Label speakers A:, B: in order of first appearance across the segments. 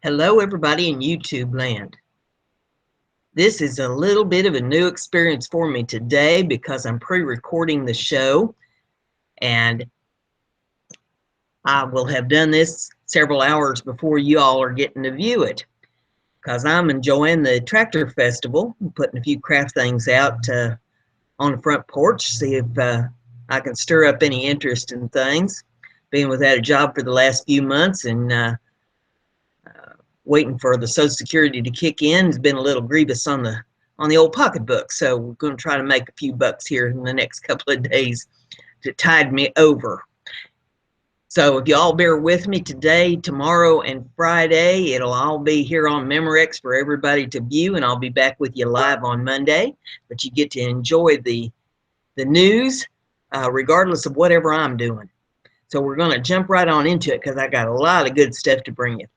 A: Hello, everybody in YouTube land. This is a little bit of a new experience for me today because I'm pre-recording the show, and I will have done this several hours before you all are getting to view it because I'm enjoying the tractor festival. I'm putting a few craft things out on the front porch, see if I can stir up any interest in things. Being without a job for the last few months and waiting for the Social Security to kick in has been a little grievous on the old pocketbook. So we're going to try to make a few bucks here in the next couple of days to tide me over. So if you all bear with me today, tomorrow, and Friday, it'll all be here on Memorex for everybody to view, and I'll be back with you live on Monday. But you get to enjoy the news regardless of whatever I'm doing. So we're going to jump right on into it because I got a lot of good stuff to bring you.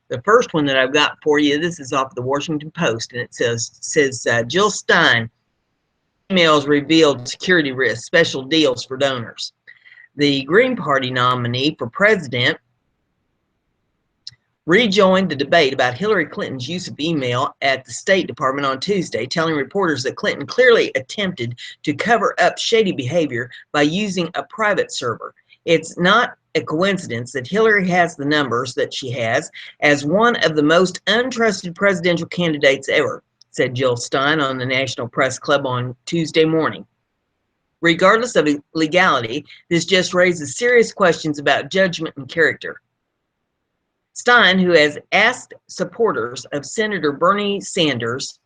A: The first one that I've got for you, this is off the Washington Post, and it says Jill Stein, emails revealed security risks, special deals for donors. The Green Party nominee for president rejoined the debate about Hillary Clinton's use of email at the State Department on Tuesday, telling reporters that Clinton clearly attempted to cover up shady behavior by using a private server. It's not a coincidence that Hillary has the numbers that she has as one of the most untrusted presidential candidates ever, said Jill Stein on the National Press Club on Tuesday morning. Regardless of legality, this just raises serious questions about judgment and character. Stein, who has asked supporters of Senator Bernie Sanders'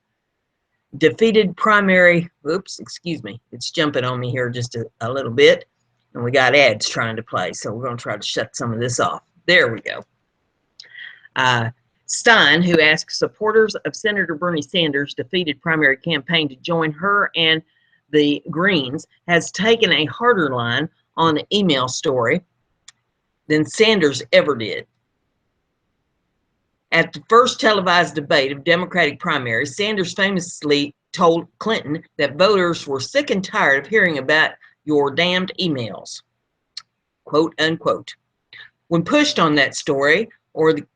A: defeated primary, it's jumping on me here just a little bit, and we got ads trying to play, so we're going to try to shut some of this off. There we go. Stein, who asked supporters of Senator Bernie Sanders' defeated primary campaign to join her and the Greens, has taken a harder line on the email story than Sanders ever did. At the first televised debate of Democratic primaries, Sanders famously told Clinton that voters were sick and tired of hearing about your damned emails, quote unquote. When pushed on that story or the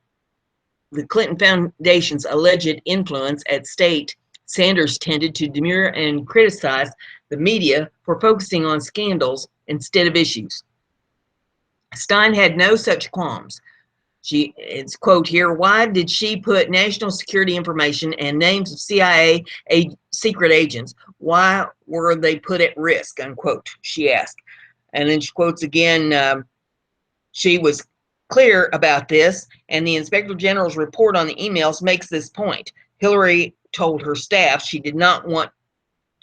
A: Clinton Foundation's alleged influence at state, Sanders tended to demur and criticize the media for focusing on scandals instead of issues. Stein had no such qualms. It's quote here, why did she put national security information and names of CIA secret agents? Why were they put at risk, unquote, she asked. And then she quotes again, she was clear about this, and the Inspector General's report on the emails makes this point. Hillary told her staff she did not want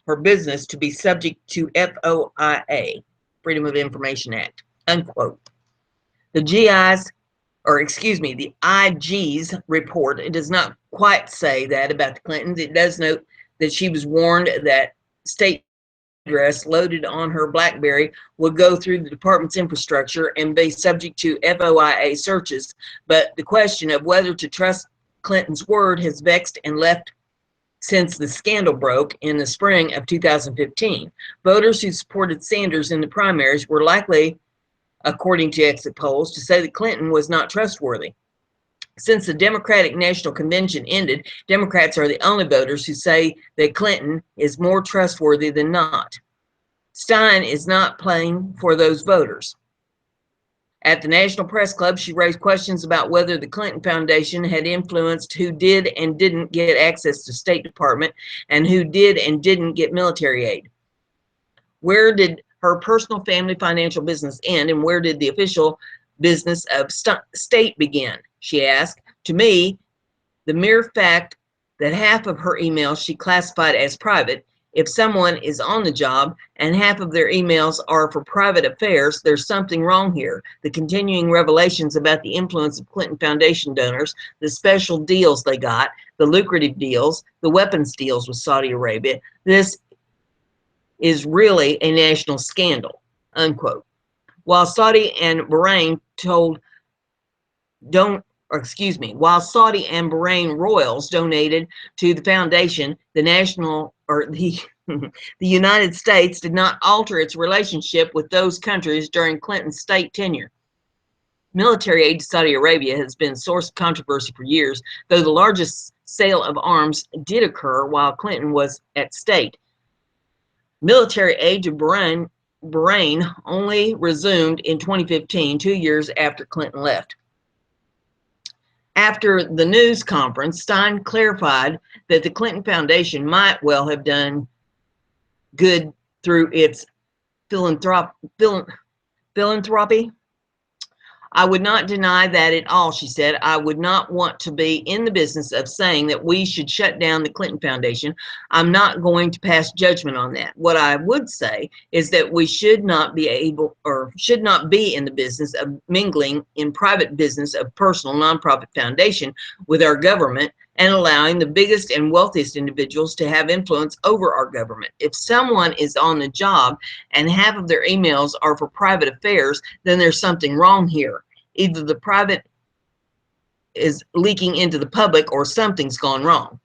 A: her business to be subject to FOIA, Freedom of Information Act, unquote. The IG's report, it does not quite say that about the Clintons. It does note that she was warned that state address loaded on her BlackBerry would go through the department's infrastructure and be subject to FOIA searches. But the question of whether to trust Clinton's word has vexed and left since the scandal broke in the spring of 2015. Voters who supported Sanders in the primaries were likely, according to exit polls, to say that Clinton was not trustworthy. Since the Democratic National Convention ended, Democrats are the only voters who say that Clinton is more trustworthy than not. Stein is not playing for those voters. At the National Press Club, she raised questions about whether the Clinton Foundation had influenced who did and didn't get access to State Department and who did and didn't get military aid. Where did her personal family financial business end, and where did the official business of state begin? She asked. To me, the mere fact that half of her emails she classified as private, if someone is on the job and half of their emails are for private affairs, there's something wrong here. The continuing revelations about the influence of Clinton Foundation donors, the special deals they got, the lucrative deals, the weapons deals with Saudi Arabia, this is really a national scandal, unquote. While Saudi and Bahrain while Saudi and Bahrain royals donated to the foundation, the United States did not alter its relationship with those countries during Clinton's state tenure. military aid to Saudi Arabia has been a source of controversy for years, though the largest sale of arms did occur while Clinton was at state. Military aid to Bahrain only resumed in 2015, 2 years after Clinton left. After the news conference, Stein clarified that the Clinton Foundation might well have done good through its philanthropy. I would not deny that at all, she said. I would not want to be in the business of saying that we should shut down the Clinton Foundation. I'm not going to pass judgment on that. What I would say is that we should not be able, or should not be in the business of mingling in private business of personal nonprofit foundation with our government and allowing the biggest and wealthiest individuals to have influence over our government. If someone is on the job and half of their emails are for private affairs, then there's something wrong here. Either the private is leaking into the public or something's gone wrong,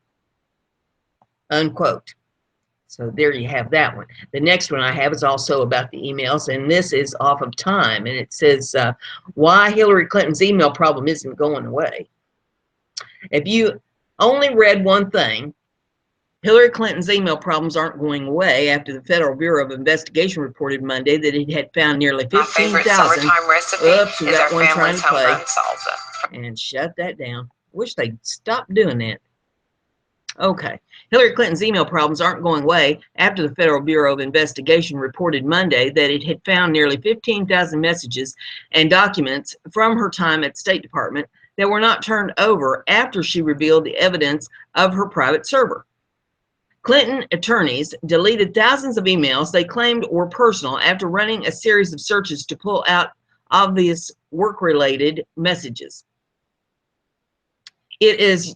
A: unquote. So there you have that one. The next one I have is also about the emails, and this is off of Time, and it says, why Hillary Clinton's email problem isn't going away. If you only read one thing, Hillary Clinton's email problems aren't going away after the Federal Bureau of Investigation reported Monday that it had found nearly 15,000. My favorite summertime recipe is our family's homegrown salsa. And shut that down. Wish they'd stop doing that. Okay. Hillary Clinton's email problems aren't going away after the Federal Bureau of Investigation reported Monday that it had found nearly 15,000 messages and documents from her time at the State Department that were not turned over after she revealed the evidence of her private server. Clinton attorneys deleted thousands of emails they claimed were personal after running a series of searches to pull out obvious work-related messages. It is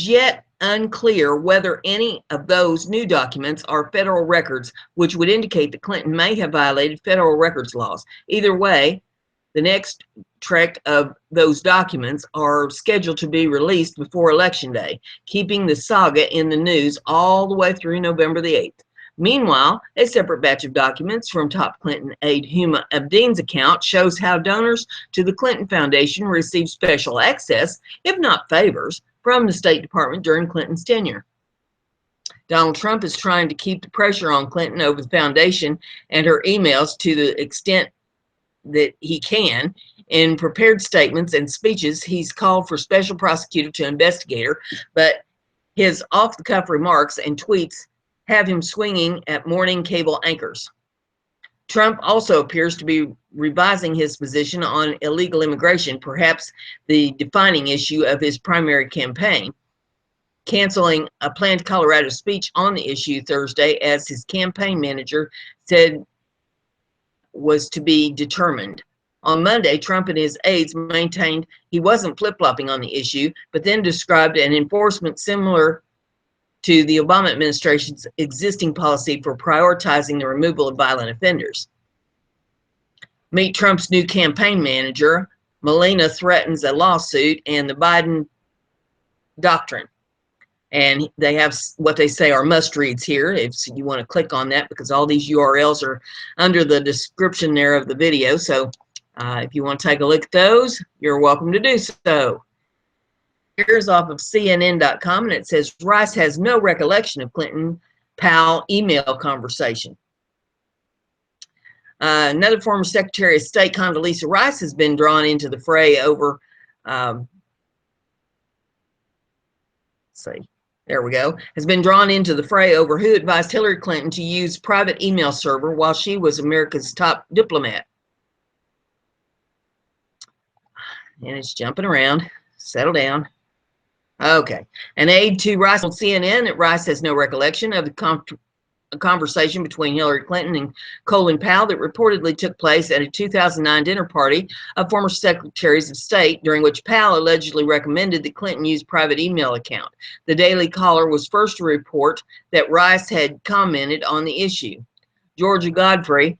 A: yet unclear whether any of those new documents are federal records, which would indicate that Clinton may have violated federal records laws. Either way, the next trek of those documents are scheduled to be released before Election Day, keeping the saga in the news all the way through November the 8th. Meanwhile, a separate batch of documents from top Clinton aide Huma Abedin's account shows how donors to the Clinton Foundation received special access, if not favors, from the State Department during Clinton's tenure. Donald Trump is trying to keep the pressure on Clinton over the foundation and her emails to the extent that he can. In prepared statements and speeches, he's called for special prosecutor to investigate her, but his off-the-cuff remarks and tweets have him swinging at morning cable anchors. Trump also appears to be revising his position on illegal immigration, perhaps the defining issue of his primary campaign, canceling a planned Colorado speech on the issue Thursday, as his campaign manager said was to be determined. On Monday, Trump and his aides maintained he wasn't flip-flopping on the issue, but then described an enforcement similar to the Obama administration's existing policy for prioritizing the removal of violent offenders. Meet Trump's new campaign manager. Melania threatens a lawsuit and the Biden doctrine. And they have what they say are must-reads here if you want to click on that, because all these URLs are under the description there of the video. So if you want to take a look at those, you're welcome to do so. Here's off of CNN.com, and it says Rice has no recollection of Clinton-Powell email conversation. Another former Secretary of State, Condoleezza Rice, has been drawn into the fray over, has been drawn into the fray over who advised Hillary Clinton to use private email server while she was America's top diplomat. And it's jumping around. Settle down. Okay. An aide to Rice told CNN that Rice has no recollection of the conversation between Hillary Clinton and Colin Powell that reportedly took place at a 2009 dinner party of former secretaries of state, during which Powell allegedly recommended that Clinton use private email account. The Daily Caller was first to report that Rice had commented on the issue. Georgia Godfrey,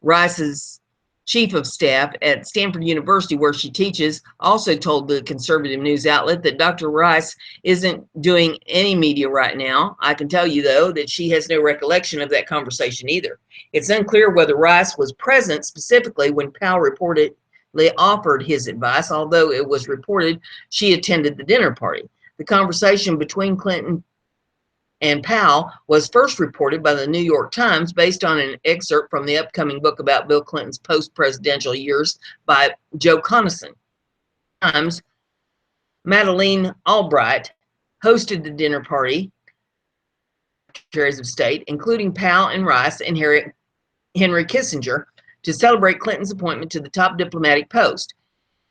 A: Rice's chief of staff at Stanford University, where she teaches, also told the conservative news outlet that Dr. Rice isn't doing any media right now. I can tell you, though, that she has no recollection of that conversation either. It's unclear whether Rice was present specifically when Powell reported offered his advice, although it was reported she attended the dinner party. The conversation between Clinton and Powell was first reported by the New York Times based on an excerpt from the upcoming book about Bill Clinton's post-presidential years by Joe Conason. Times, Madeleine Albright hosted the dinner party, secretaries of state, including Powell and Rice and Henry Kissinger, to celebrate Clinton's appointment to the top diplomatic post.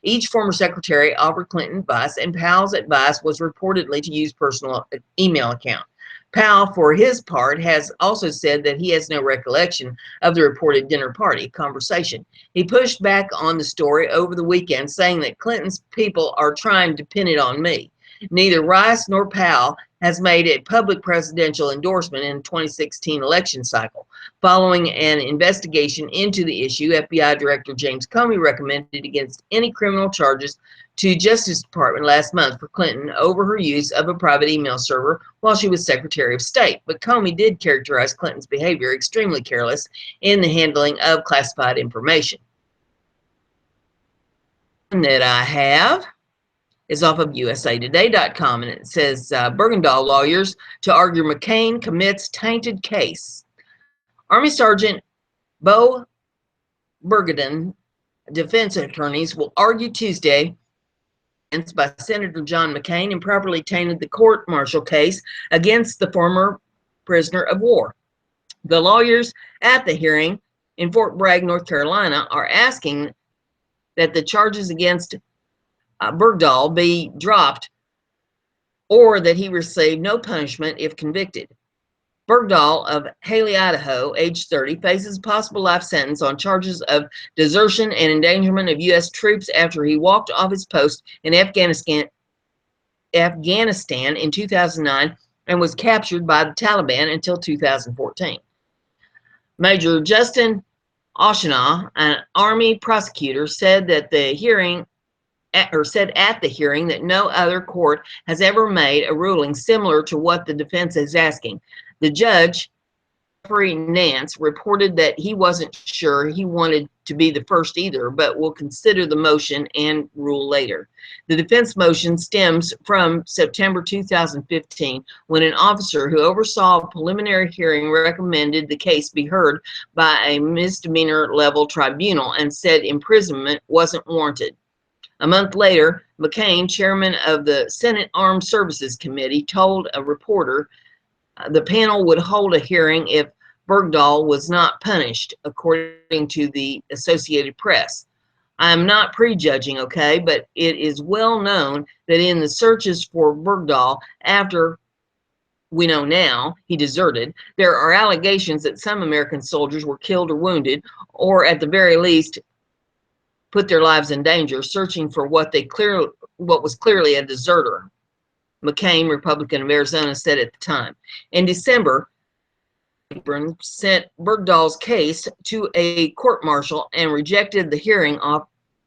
A: Each former secretary offered Clinton advice, and Powell's advice was reportedly to use personal email account. Powell, for his part, has also said that he has no recollection of the reported dinner party conversation. He pushed back on the story over the weekend, saying that Clinton's people are trying to pin it on me. Neither Rice nor Powell has made a public presidential endorsement in the 2016 election cycle. Following an investigation into the issue, FBI Director James Comey recommended against any criminal charges to Justice Department last month for Clinton over her use of a private email server while she was Secretary of State. But Comey did characterize Clinton's behavior extremely careless in the handling of classified information. That I have is off of usatoday.com, and it says Bergendahl lawyers to argue McCain commits tainted case. Army Sergeant Bo Bergedin defense attorneys will argue Tuesday by Senator John McCain improperly tainted the court-martial case against the former prisoner of war. The lawyers at the hearing in Fort Bragg, North Carolina, are asking that the charges against Bergdahl be dropped or that he receive no punishment if convicted. Bergdahl of Haley, Idaho, age 30, faces a possible life sentence on charges of desertion and endangerment of U.S. troops after he walked off his post in Afghanistan in 2009 and was captured by the Taliban until 2014. Major Justin Oshana, an Army prosecutor, said at the hearing that no other court has ever made a ruling similar to what the defense is asking. The judge, Jeffrey Nance, reported that he wasn't sure he wanted to be the first either, but will consider the motion and rule later. The defense motion stems from September 2015, when an officer who oversaw a preliminary hearing recommended the case be heard by a misdemeanor level tribunal and said imprisonment wasn't warranted. A month later, McCain, chairman of the Senate Armed Services Committee, told a reporter the panel would hold a hearing if Bergdahl was not punished, according to the Associated Press. I am not prejudging, okay, but it is well known that in the searches for Bergdahl after we know now he deserted, there are allegations that some American soldiers were killed or wounded, or at the very least put their lives in danger, searching for what was clearly a deserter. McCain, Republican of Arizona, said at the time. In December, Gibson sent Bergdahl's case to a court-martial and rejected the hearing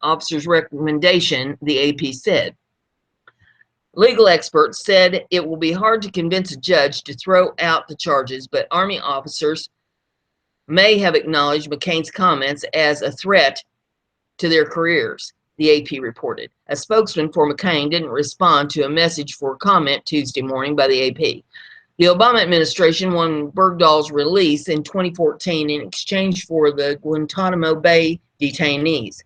A: officer's recommendation, the AP said. Legal experts said it will be hard to convince a judge to throw out the charges, but Army officers may have acknowledged McCain's comments as a threat to their careers, the AP reported. A spokesman for McCain didn't respond to a message for comment Tuesday morning by the AP. The Obama administration won Bergdahl's release in 2014 in exchange for the Guantanamo Bay detainees.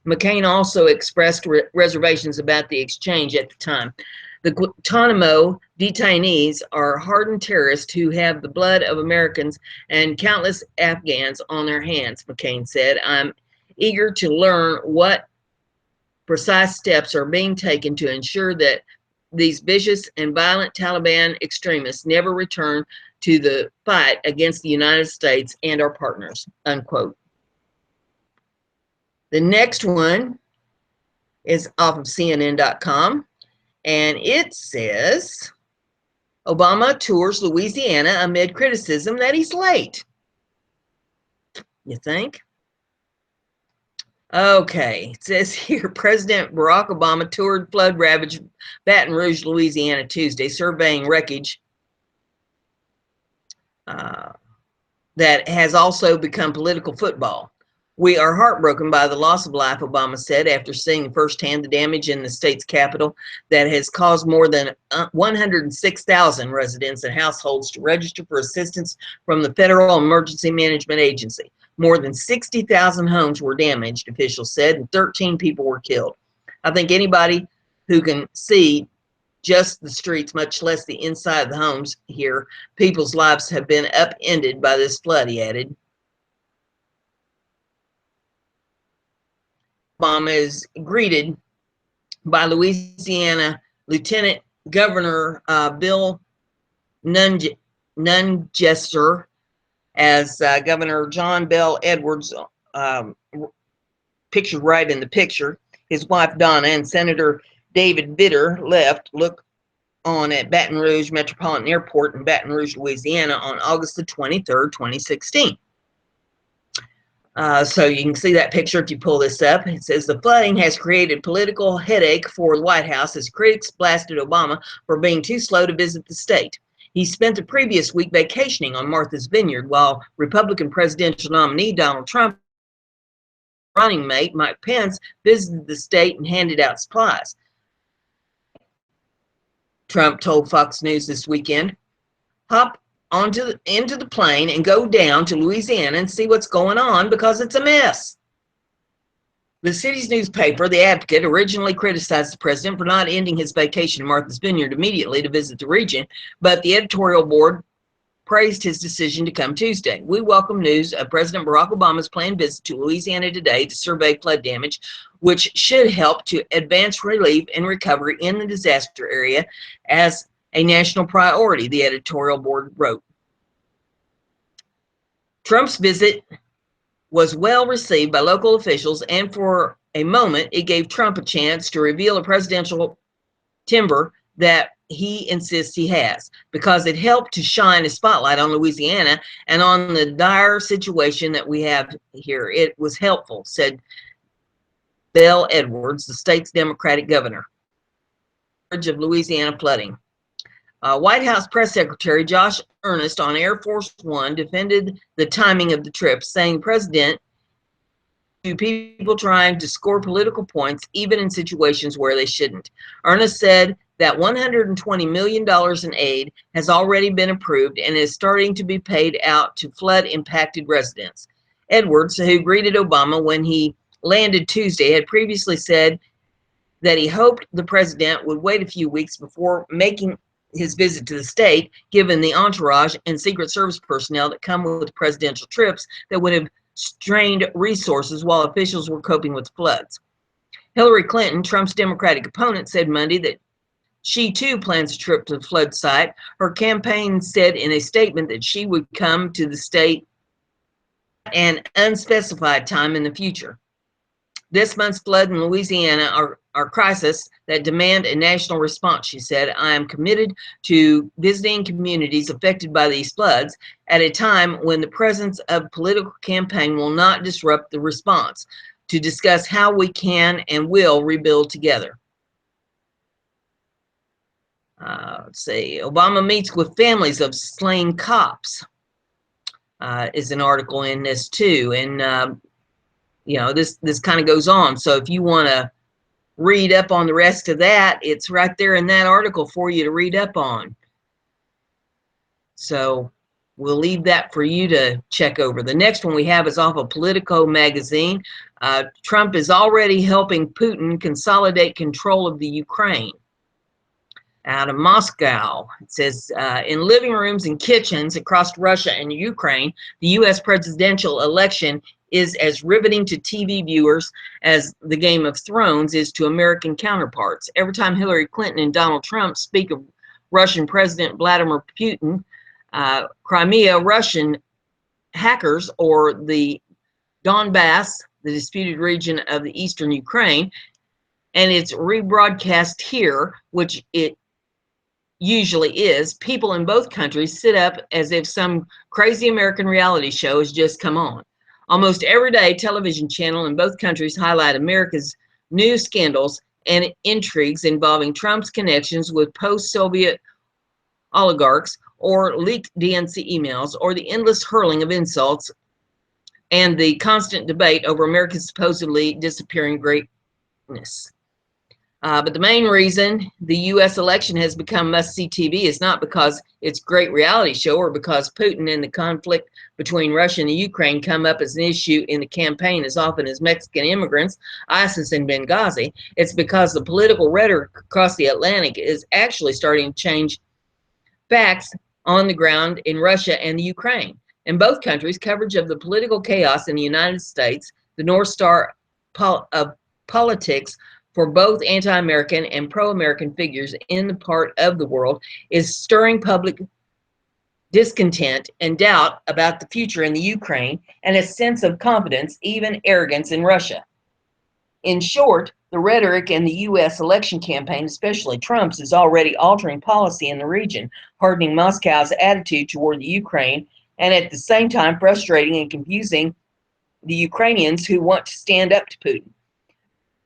A: McCain also expressed reservations about the exchange at the time. The Guantanamo detainees are hardened terrorists who have the blood of Americans and countless Afghans on their hands, McCain said. I'm eager to learn what precise steps are being taken to ensure that these vicious and violent Taliban extremists never return to the fight against the United States and our partners, unquote. The next one is off of CNN.com, and it says, Obama tours Louisiana amid criticism that he's late. You think? Okay, it says here, President Barack Obama toured flood-ravaged Baton Rouge, Louisiana Tuesday, surveying wreckage that has also become political football. We are heartbroken by the loss of life, Obama said, after seeing firsthand the damage in the state's capital that has caused more than 106,000 residents and households to register for assistance from the Federal Emergency Management Agency. More than 60,000 homes were damaged, officials said, and 13 people were killed. I think anybody who can see just the streets, much less the inside of the homes here, people's lives have been upended by this flood, he added. Obama is greeted by Louisiana Lieutenant Governor Bill Nungesser as Governor John Bell Edwards, pictured right in the picture, his wife Donna, and Senator David Vitter left. Look on at Baton Rouge Metropolitan Airport in Baton Rouge, Louisiana on August the 23rd, 2016. So you can see that picture if you pull this up. It says the flooding has created political headache for the White House as critics blasted Obama for being too slow to visit the state. He spent the previous week vacationing on Martha's Vineyard while Republican presidential nominee Donald Trump, running mate Mike Pence, visited the state and handed out supplies. Trump told Fox News this weekend, hop into the plane and go down to Louisiana and see what's going on because it's a mess. The city's newspaper, The Advocate, originally criticized the president for not ending his vacation in Martha's Vineyard immediately to visit the region, but the editorial board praised his decision to come Tuesday. We welcome news of President Barack Obama's planned visit to Louisiana today to survey flood damage, which should help to advance relief and recovery in the disaster area as a national priority, the editorial board wrote. Trump's visit was well received by local officials, and for a moment, it gave Trump a chance to reveal a presidential timber that he insists he has, because it helped to shine a spotlight on Louisiana and on the dire situation that we have here. It was helpful, said Bell Edwards, the state's Democratic governor. Of Louisiana flooding. White House Press Secretary Josh Earnest on Air Force One defended the timing of the trip, saying President to people trying to score political points even in situations where they shouldn't. Earnest said that $120 million in aid has already been approved and is starting to be paid out to flood-impacted residents. Edwards, who greeted Obama when he landed Tuesday, had previously said that he hoped the president would wait a few weeks before making his visit to the state, given the entourage and Secret Service personnel that come with presidential trips that would have strained resources while officials were coping with floods. Hillary Clinton, Trump's Democratic opponent, said Monday that she too plans a trip to the flood site. Her campaign said in a statement that she would come to the state at an unspecified time in the future. This month's flood in Louisiana are crises that demand a national response, she said. I am committed to visiting communities affected by these floods at a time when the presence of political campaign will not disrupt the response, to discuss how we can and will rebuild together. Let's see. Obama meets with families of slain cops is an article in this too. And you know, this kind of goes on. So if you want to read up on the rest of that, it's right there in that article for you to read up on. So we'll leave that for you to check over. The next one we have is off of Politico magazine. Trump is already helping Putin consolidate control of the Ukraine. Out of Moscow, it says, in living rooms and kitchens across Russia and Ukraine, the U.S. presidential election is as riveting to TV viewers as the Game of Thrones is to American counterparts. Every time Hillary Clinton and Donald Trump speak of Russian President Vladimir Putin, Crimea, Russian hackers, or the Donbass, the disputed region of the eastern Ukraine, and it's rebroadcast here, which it usually is, people in both countries sit up as if some crazy American reality show has just come on. Almost every day, television channel in both countries highlight America's new scandals and intrigues involving Trump's connections with post-Soviet oligarchs, or leaked DNC emails, or the endless hurling of insults and the constant debate over America's supposedly disappearing greatness. But the main reason the U.S. election has become must-see TV is not because it's a great reality show or because Putin and the conflict between Russia and the Ukraine come up as an issue in the campaign as often as Mexican immigrants, ISIS, and Benghazi. It's because the political rhetoric across the Atlantic is actually starting to change facts on the ground in Russia and the Ukraine. In both countries, coverage of the political chaos in the United States, the North Star of politics for both anti-American and pro-American figures in the part of the world, is stirring public discontent and doubt about the future in the Ukraine and a sense of confidence, even arrogance, in Russia. In short, the rhetoric in the U.S. election campaign, especially Trump's, is already altering policy in the region, hardening Moscow's attitude toward the Ukraine, and at the same time frustrating and confusing the Ukrainians who want to stand up to Putin.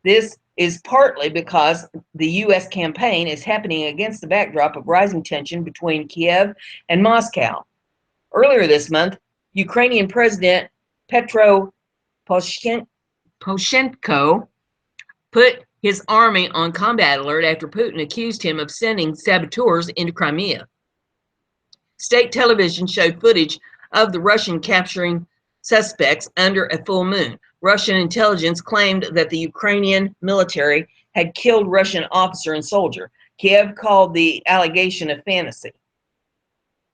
A: This is partly because the U.S. campaign is happening against the backdrop of rising tension between Kiev and Moscow. Earlier this month, Ukrainian President Petro Poroshenko put his army on combat alert after Putin accused him of sending saboteurs into Crimea. State television showed footage of the Russian capturing suspects under a full moon. Russian intelligence claimed that the Ukrainian military had killed Russian officer and soldier. Kiev called the allegation a fantasy.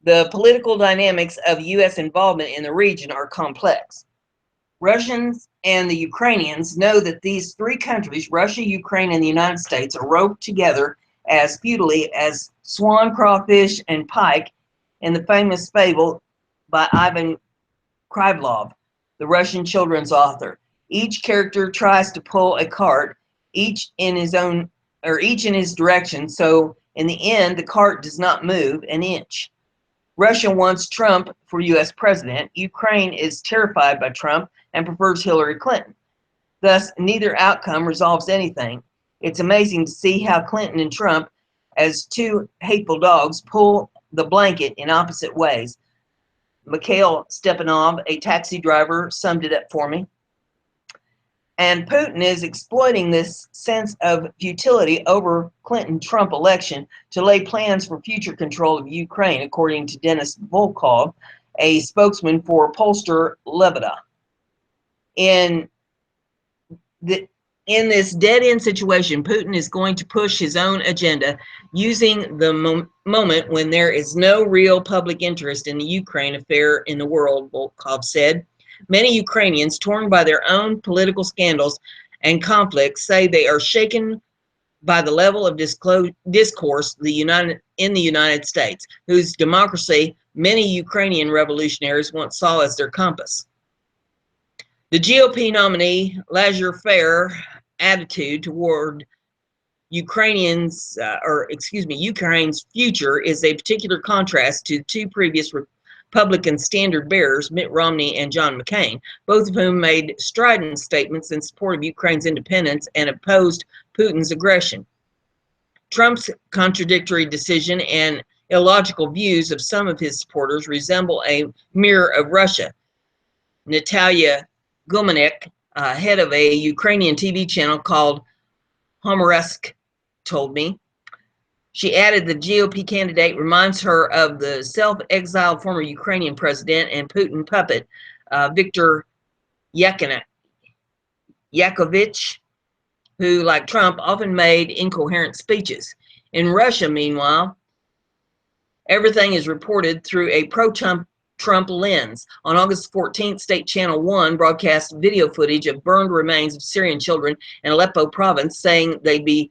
A: The political dynamics of U.S. involvement in the region are complex. Russians and the Ukrainians know that these three countries, Russia, Ukraine, and the United States, are roped together as futilely as swan, crawfish, and pike in the famous fable by Ivan Krylov, the Russian children's author. Each character tries to pull a cart, each in his direction, so in the end, the cart does not move an inch. Russia wants Trump for U.S. president. Ukraine is terrified by Trump and prefers Hillary Clinton. Thus, neither outcome resolves anything. It's amazing to see how Clinton and Trump, as two hateful dogs, pull the blanket in opposite ways. Mikhail Stepanov, a taxi driver, summed it up for me. And Putin is exploiting this sense of futility over Clinton-Trump election to lay plans for future control of Ukraine, according to Denis Volkov, a spokesman for pollster Levada. In this dead-end situation, Putin is going to push his own agenda using the moment when there is no real public interest in the Ukraine affair in the world, Volkov said. Many Ukrainians, torn by their own political scandals and conflicts, say they are shaken by the level of discourse in the United States, whose democracy many Ukrainian revolutionaries once saw as their compass. The GOP nominee Laissez-faire attitude toward Ukraine's future is a particular contrast to the two previous Republican standard bearers, Mitt Romney and John McCain, both of whom made strident statements in support of Ukraine's independence and opposed Putin's aggression. Trump's contradictory decision and illogical views of some of his supporters resemble a mirror of Russia. Natalia Gumenek, head of a Ukrainian TV channel called Homoresk, told me. She added the GOP candidate reminds her of the self-exiled former Ukrainian president and Putin puppet, Viktor Yakovich, who, like Trump, often made incoherent speeches. In Russia, meanwhile, everything is reported through a pro-Trump lens. On August 14th, State Channel 1 broadcast video footage of burned remains of Syrian children in Aleppo province, saying they'd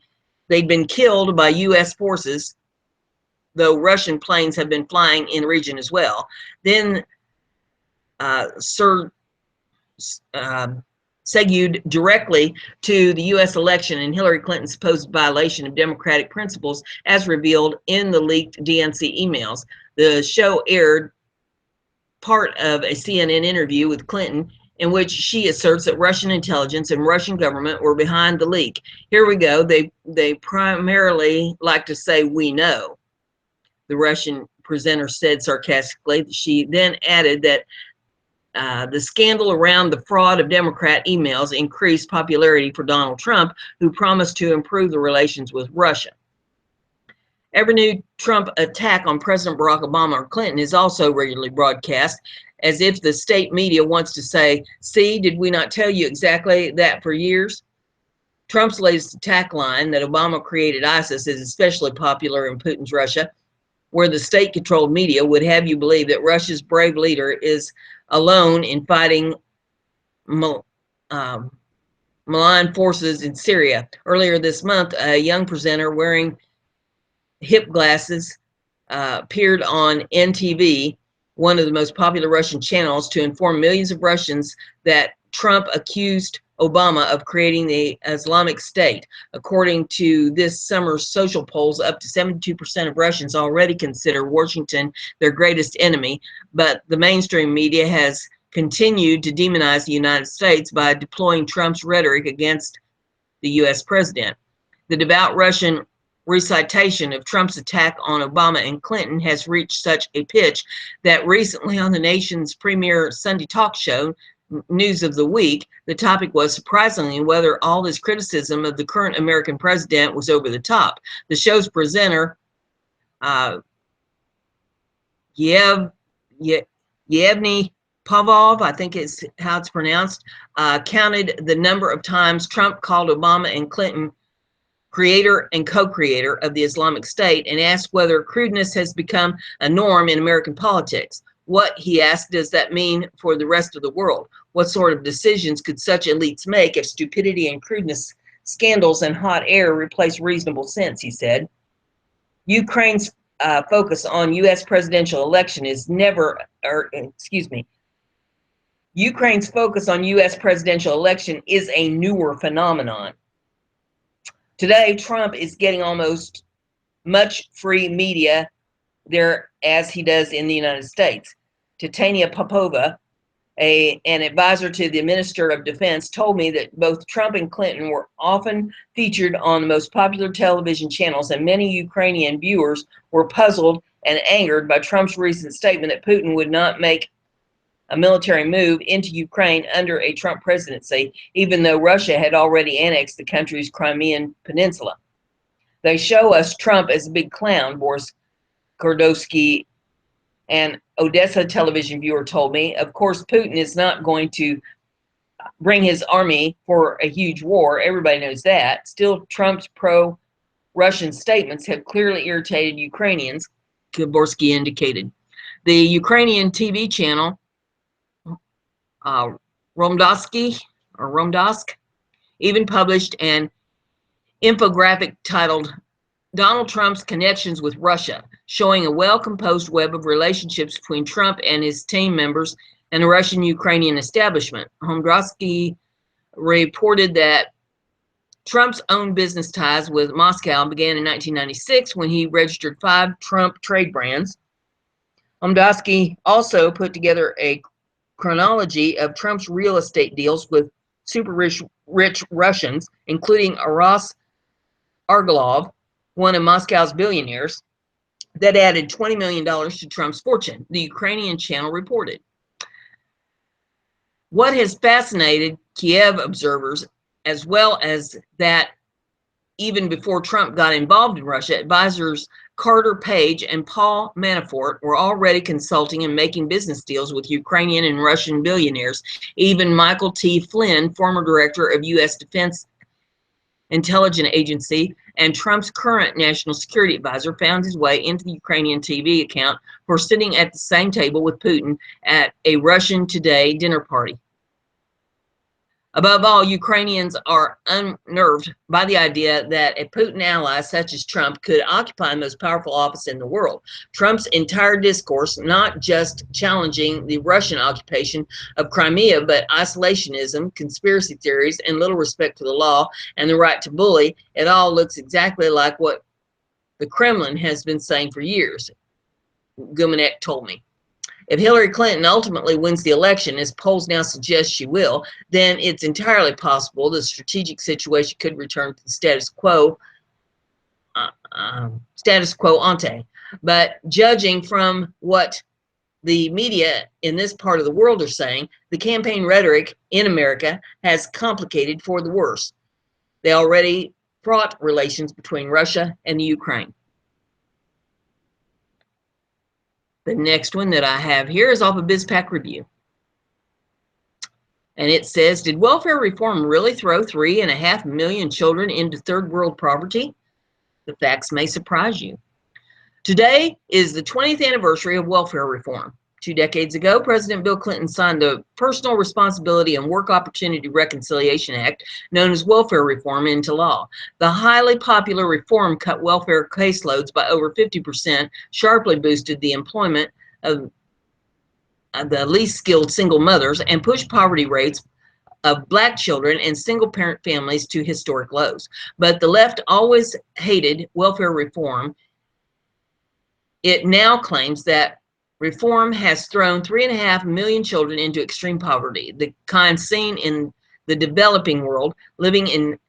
A: been killed by U.S. forces, though Russian planes have been flying in the region as well. Then segued directly to the U.S. election and Hillary Clinton's supposed violation of democratic principles as revealed in the leaked DNC emails. The show aired part of a CNN interview with Clinton in which she asserts that Russian intelligence and Russian government were behind the leak. Here we go. They primarily like to say, "We know," the Russian presenter said sarcastically. She then added that The scandal around the fraud of Democrat emails increased popularity for Donald Trump, who promised to improve the relations with Russia. Every new Trump attack on President Barack Obama or Clinton is also regularly broadcast, as if the state media wants to say, see, did we not tell you exactly that for years? Trump's latest attack line that Obama created ISIS is especially popular in Putin's Russia, where the state-controlled media would have you believe that Russia's brave leader is alone in fighting malign forces in Syria. Earlier this month, a young presenter wearing hip glasses appeared on NTV, one of the most popular Russian channels, to inform millions of Russians that Trump accused Obama of creating the Islamic State. According to this summer's social polls, up to 72% of Russians already consider Washington their greatest enemy, but the mainstream media has continued to demonize the United States by deploying Trump's rhetoric against the U.S. president. The devout Russian recitation of Trump's attack on Obama and Clinton has reached such a pitch that recently on the nation's premier Sunday talk show, News of the Week, the topic was surprisingly whether all this criticism of the current American president was over the top. The show's presenter, Yevgeny Pavlov, I think is how it's pronounced, counted the number of times Trump called Obama and Clinton creator and co-creator of the Islamic State, and asked whether crudeness has become a norm in American politics. What, he asked, does that mean for the rest of the world? What sort of decisions could such elites make if stupidity and crudeness, scandals and hot air replace reasonable sense, he said. Ukraine's focus on U.S. presidential election is Ukraine's focus on U.S. presidential election is a newer phenomenon. Today, Trump is getting almost much free media there as he does in the United States. Titania Popova, an advisor to the Minister of Defense, told me that both Trump and Clinton were often featured on the most popular television channels, and many Ukrainian viewers were puzzled and angered by Trump's recent statement that Putin would not make a military move into Ukraine under a Trump presidency, even though Russia had already annexed the country's Crimean Peninsula. They show us Trump as a big clown, Boris Kordowski, an Odessa television viewer, told me. Of course, Putin is not going to bring his army for a huge war. Everybody knows that. Still, Trump's pro-Russian statements have clearly irritated Ukrainians, Kordowski indicated. The Ukrainian TV channel Romdask even published an infographic titled Donald Trump's Connections with Russia, showing a well-composed web of relationships between Trump and his team members and the Russian-Ukrainian establishment. Romdask reported that Trump's own business ties with Moscow began in 1996 when he registered 5 Trump trade brands. Romdask also put together a chronology of Trump's real estate deals with super rich Russians, including Aras Argalov, one of Moscow's billionaires, that added $20 million to Trump's fortune, the Ukrainian channel reported. What has fascinated Kiev observers, as well as that even before Trump got involved in Russia, advisors Carter Page and Paul Manafort were already consulting and making business deals with Ukrainian and Russian billionaires. Even Michael T. Flynn, former director of U.S. Defense Intelligence Agency and Trump's current national security advisor, found his way into the Ukrainian TV account for sitting at the same table with Putin at a Russian Today dinner party. Above all, Ukrainians are unnerved by the idea that a Putin ally such as Trump could occupy the most powerful office in the world. Trump's entire discourse, not just challenging the Russian occupation of Crimea, but isolationism, conspiracy theories, and little respect for the law and the right to bully, it all looks exactly like what the Kremlin has been saying for years, Gumanek told me. If Hillary Clinton ultimately wins the election, as polls now suggest she will, then it's entirely possible the strategic situation could return to the status quo ante. But judging from what the media in this part of the world are saying, the campaign rhetoric in America has complicated for the worse the already fraught relations between Russia and the Ukraine. The next one that I have here is off of BizPac Review. And it says, did welfare reform really throw 3.5 million children into third world poverty? The facts may surprise you. Today is the 20th anniversary of welfare reform. 2 decades ago, President Bill Clinton signed the Personal Responsibility and Work Opportunity Reconciliation Act, known as welfare reform, into law. The highly popular reform cut welfare caseloads by over 50%, sharply boosted the employment of the least skilled single mothers, and pushed poverty rates of Black children and single-parent families to historic lows. But the left always hated welfare reform. It now claims that reform has thrown 3.5 million children into extreme poverty, the kind seen in the developing world, living in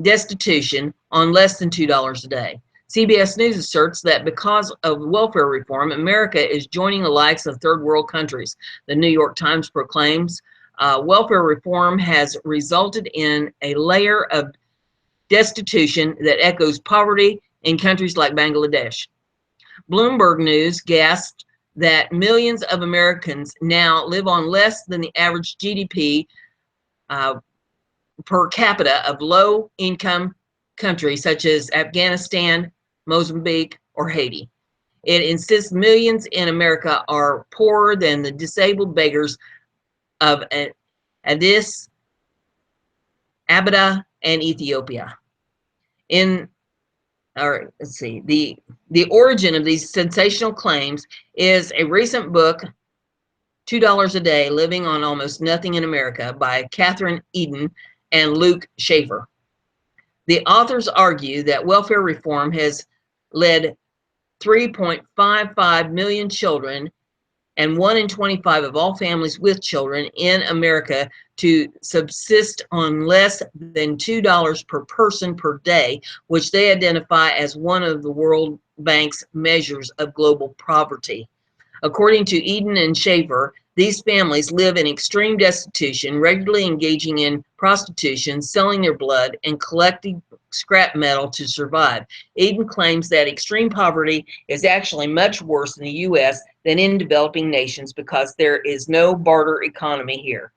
A: destitution on less than $2 a day. CBS News asserts that because of welfare reform, America is joining the likes of third world countries. The New York Times proclaims welfare reform has resulted in a layer of destitution that echoes poverty in countries like Bangladesh. Bloomberg News gasped that millions of Americans now live on less than the average GDP per capita of low-income countries such as Afghanistan, Mozambique, or Haiti. It insists millions in America are poorer than the disabled beggars of Addis Ababa and Ethiopia. The origin of these sensational claims is a recent book, $2 a Day, Living on Almost Nothing in America, by Catherine Eden and Luke Schaefer. The authors argue that welfare reform has led 3.55 million children and 1 in 25 of all families with children in America to subsist on less than $2 per person per day, which they identify as one of the World Bank's measures of global poverty. According to Eden and Schaefer, these families live in extreme destitution, regularly engaging in prostitution, selling their blood, and collecting scrap metal to survive. Eden claims that extreme poverty is actually much worse in the U.S. than in developing nations because there is no barter economy here.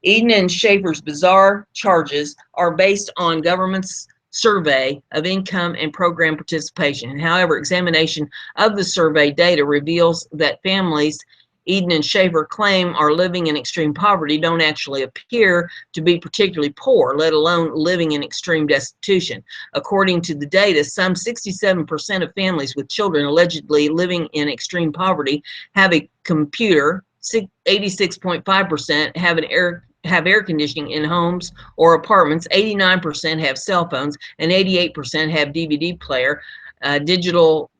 A: Eden and Schaefer's bizarre charges are based on government's survey of income and program participation. However, examination of the survey data reveals that families Eden and Schaefer claim are living in extreme poverty don't actually appear to be particularly poor, let alone living in extreme destitution. According to the data, some 67% of families with children allegedly living in extreme poverty have a computer, 86.5% have air conditioning in homes or apartments, 89% have cell phones, and 88% have DVD player, digital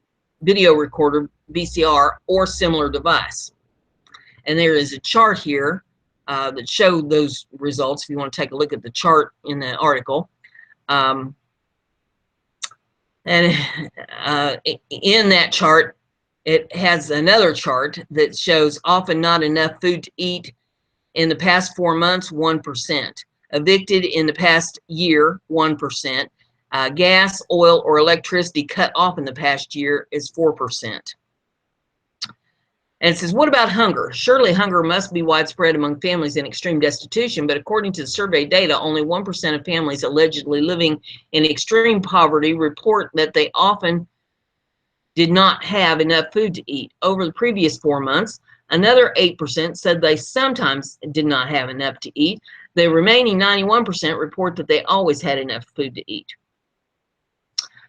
A: video recorder, VCR, or similar device. And there is a chart here that showed those results if you want to take a look at the chart in the article. In that chart, it has another chart that shows often not enough food to eat in the past 4 months, 1%. Evicted in the past year, 1%. Gas, oil, or electricity cut off in the past year is 4%. And it says, what about hunger? Surely hunger must be widespread among families in extreme destitution, but according to the survey data, only 1% of families allegedly living in extreme poverty report that they often did not have enough food to eat. Over the previous 4 months, another 8% said they sometimes did not have enough to eat. The remaining 91% report that they always had enough food to eat.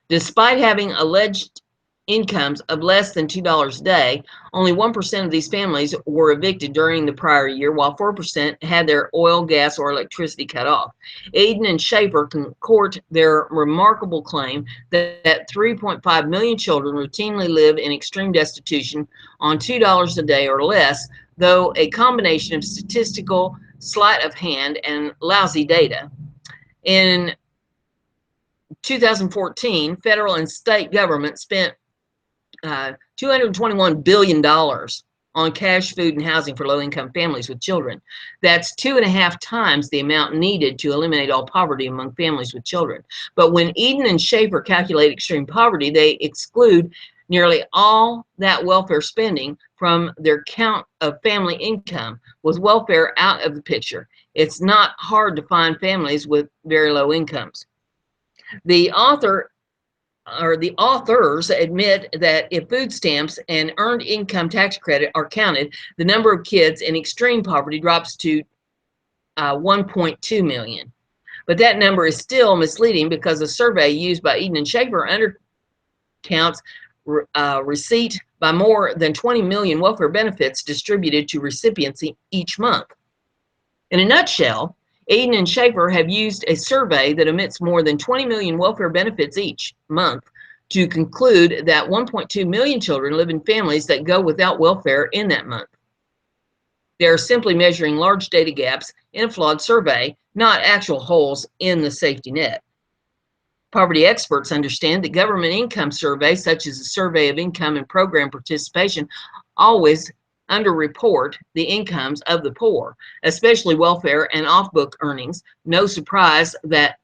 A: Despite having alleged incomes of less than $2 a day, only 1% of these families were evicted during the prior year, while 4% had their oil, gas, or electricity cut off. Eden and Schaefer court their remarkable claim that 3.5 million children routinely live in extreme destitution on $2 a day or less, though a combination of statistical sleight of hand and lousy data. In 2014, federal and state government spent $221 billion on cash, food, and housing for low-income families with children. That's 2.5 times the amount needed to eliminate all poverty among families with children. But when Eden and Schaefer calculate extreme poverty, they exclude nearly all that welfare spending from their count of family income. With welfare out of the picture, it's not hard to find families with very low incomes. The authors admit that if food stamps and earned income tax credit are counted, the number of kids in extreme poverty drops to 1.2 million. But that number is still misleading because a survey used by Eden and Schaefer undercounts receipt by more than 20 million welfare benefits distributed to recipients each month. In a nutshell, Eden and Schaefer have used a survey that omits more than 20 million welfare benefits each month to conclude that 1.2 million children live in families that go without welfare in that month. They are simply measuring large data gaps in a flawed survey, not actual holes in the safety net. Poverty experts understand that government income surveys, such as a survey of income and program participation, always underreport the incomes of the poor, especially welfare and off-book earnings. No surprise that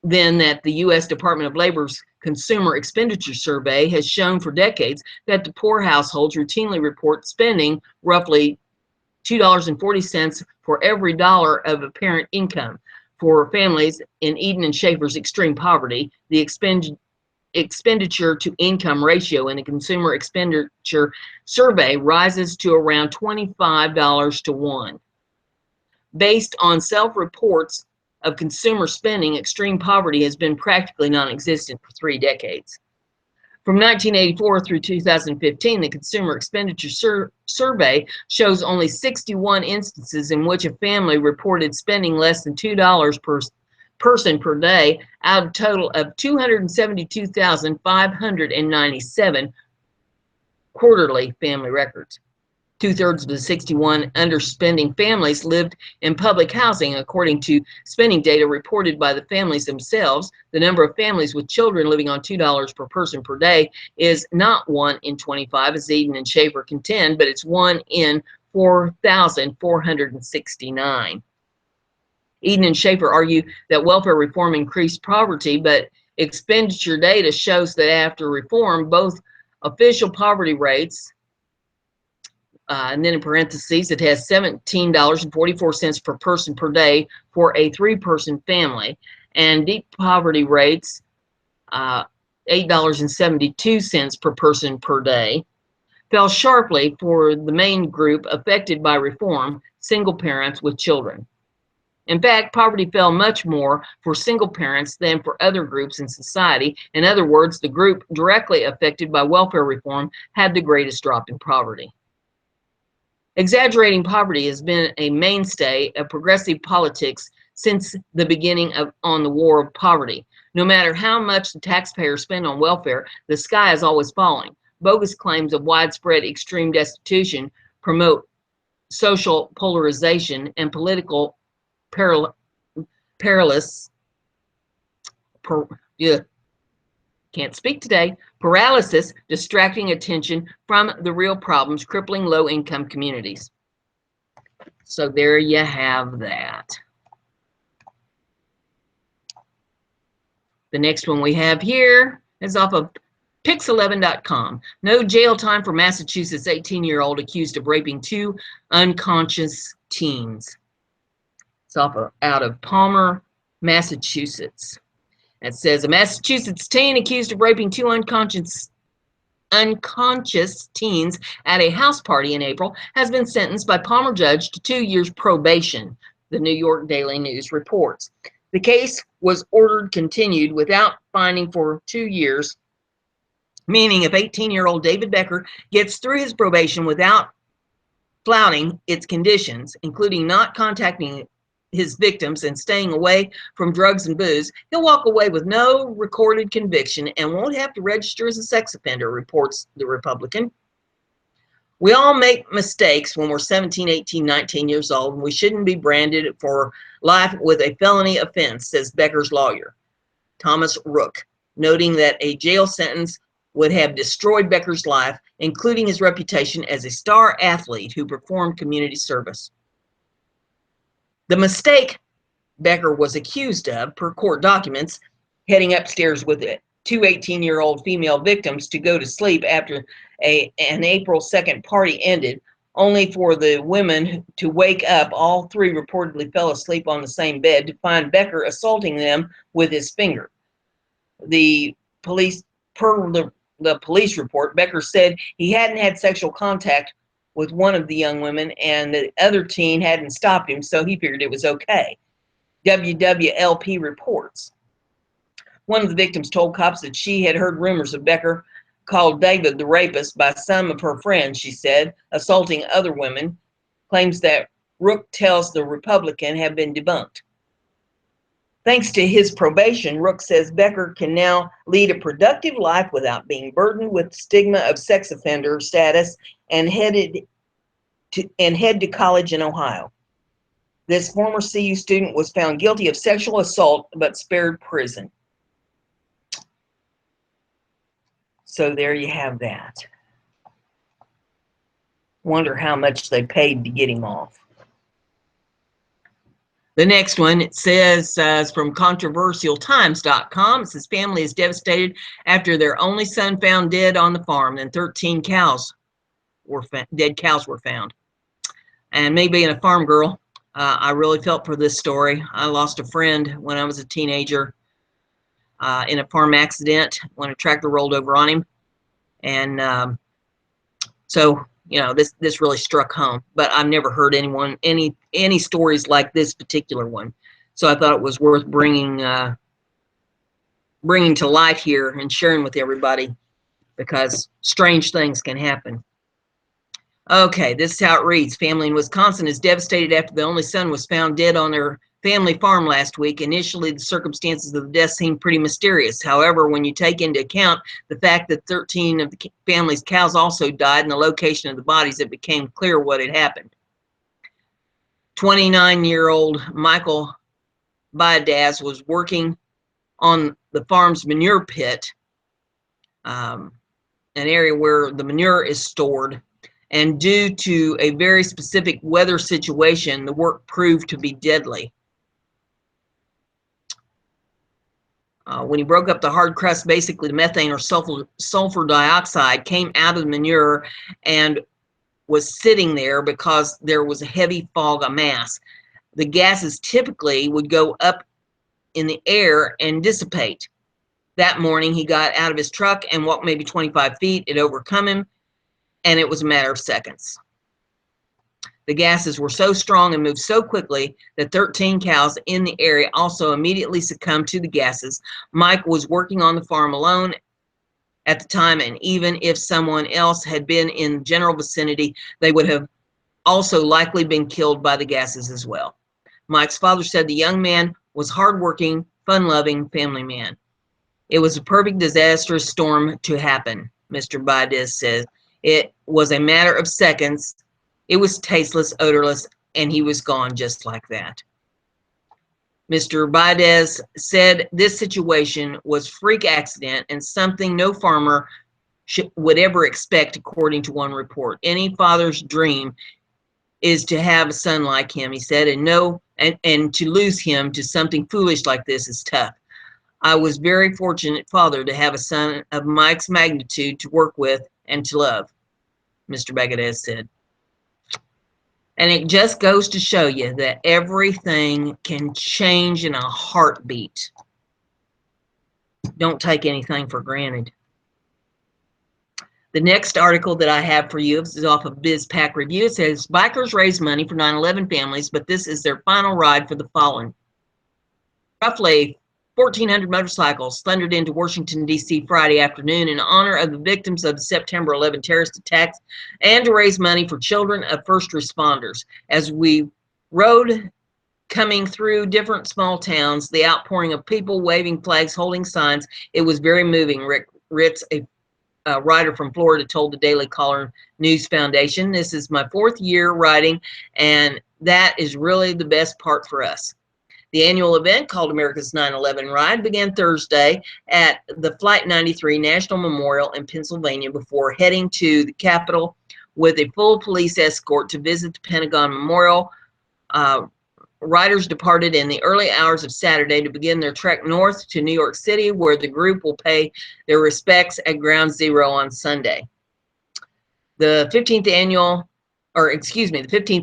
A: the U.S. Department of Labor's Consumer Expenditure Survey has shown for decades that the poor households routinely report spending roughly $2.40 for every dollar of apparent income. For families in Eden and Schaefer's extreme poverty, the expenditure to income ratio in the Consumer Expenditure Survey rises to around $25 to 1. Based on self-reports of consumer spending, extreme poverty has been practically non-existent for 3 decades. From 1984 through 2015, the Consumer Expenditure Survey shows only 61 instances in which a family reported spending less than $2 per person per day out of a total of 272,597 quarterly family records. 2/3 of the 61 underspending families lived in public housing, according to spending data reported by the families themselves. The number of families with children living on $2 per person per day is not 1 in 25, as Eden and Schaefer contend, but it's 1 in 4,469. Eden and Schaefer argue that welfare reform increased poverty, but expenditure data shows that after reform, both official poverty rates, and then in parentheses, it has $17.44 per person per day for a 3-person family, and deep poverty rates, $8.72 per person per day, fell sharply for the main group affected by reform, single parents with children. In fact, poverty fell much more for single parents than for other groups in society. In other words, the group directly affected by welfare reform had the greatest drop in poverty. Exaggerating poverty has been a mainstay of progressive politics since the beginning on the war of poverty. No matter how much the taxpayers spend on welfare, the sky is always falling. Bogus claims of widespread extreme destitution promote social polarization and political paralysis, distracting attention from the real problems crippling low-income communities. So there you have that. The next one we have here is off of Pix11.com. No jail time for Massachusetts 18-year-old accused of raping 2 unconscious teens. It's out of Palmer, Massachusetts. It says a Massachusetts teen accused of raping 2 unconscious teens at a house party in April has been sentenced by Palmer judge to 2 years probation, the New York Daily News reports. The case was ordered continued without finding for 2 years, meaning if 18-year-old David Becker gets through his probation without flouting its conditions, including not contacting his victims and staying away from drugs and booze, he'll walk away with no recorded conviction and won't have to register as a sex offender, reports the Republican. We all make mistakes when we're 17, 18, 19 years old, and we shouldn't be branded for life with a felony offense, says Becker's lawyer, Thomas Rook, noting that a jail sentence would have destroyed Becker's life, including his reputation as a star athlete who performed community service. The mistake Becker was accused of, per court documents, heading upstairs with two 18-year-old female victims to go to sleep after an April 2nd party ended, only for the women to wake up. All three reportedly fell asleep on the same bed to find Becker assaulting them with his finger. The police, per the police report, Becker said he hadn't had sexual contact with one of the young women and the other teen hadn't stopped him, so he figured it was okay. WWLP reports. One of the victims told cops that she had heard rumors of Becker called David the rapist by some of her friends, she said, assaulting other women. Claims that Rook tells the Republican have been debunked. Thanks to his probation, Rook says Becker can now lead a productive life without being burdened with the stigma of sex offender status and head to college in Ohio. This former CU student was found guilty of sexual assault but spared prison. So there you have that. Wonder how much they paid to get him off. The next one, it says, is from controversialtimes.com. It says, family is devastated after their only son found dead on the farm, and 13 dead cows were found. And me being a farm girl, I really felt for this story. I lost a friend when I was a teenager in a farm accident when a tractor rolled over on him. And so, you know, this really struck home. But I've never heard any stories like this particular one. So I thought it was worth bringing to light here and sharing with everybody, because strange things can happen. Okay, this is how it reads. Family in Wisconsin is devastated after the only son was found dead on their family farm last week. Initially, the circumstances of the death seemed pretty mysterious. However, when you take into account the fact that 13 of the family's cows also died and the location of the bodies, it became clear what had happened. 29-year-old Michael Biadaz was working on the farm's manure pit, an area where the manure is stored. And due to a very specific weather situation, the work proved to be deadly. When he broke up the hard crust, basically the methane or sulfur dioxide came out of the manure and was sitting there because there was a heavy fog, a mass. The gases typically would go up in the air and dissipate. That morning, he got out of his truck and walked maybe 25 feet. It overcome him, and it was a matter of seconds. The gases were so strong and moved so quickly that 13 cows in the area also immediately succumbed to the gases. Mike was working on the farm alone at the time, and even if someone else had been in the general vicinity, they would have also likely been killed by the gases as well. Mike's father said the young man was hardworking, fun-loving family man. It was a perfect disastrous storm to happen, Mr. Biadaz says. It was a matter of seconds. It was tasteless, odorless, and he was gone just like that. Mr. Biadaz said this situation was freak accident and something no farmer would ever expect, according to one report. Any father's dream is to have a son like him, he said, and to lose him to something foolish like this is tough. I was very fortunate father to have a son of Mike's magnitude to work with and to love, Mr. Biadaz said. And it just goes to show you that everything can change in a heartbeat. Don't take anything for granted. The next article that I have for you is off of BizPack Review. It says, bikers raise money for 9/11 families, but this is their final ride for the fallen. Roughly 1,400 motorcycles thundered into Washington, D.C. Friday afternoon in honor of the victims of the September 11 terrorist attacks and to raise money for children of first responders. As we rode coming through different small towns, the outpouring of people waving flags, holding signs, it was very moving. Rick Ritz, a writer from Florida, told the Daily Caller News Foundation, this is my 4th year riding, and that is really the best part for us. The annual event, called America's 9/11 Ride, began Thursday at the Flight 93 National Memorial in Pennsylvania before heading to the Capitol with a full police escort to visit the Pentagon Memorial. Riders departed in the early hours of Saturday to begin their trek north to New York City, where the group will pay their respects at Ground Zero on Sunday. The 15th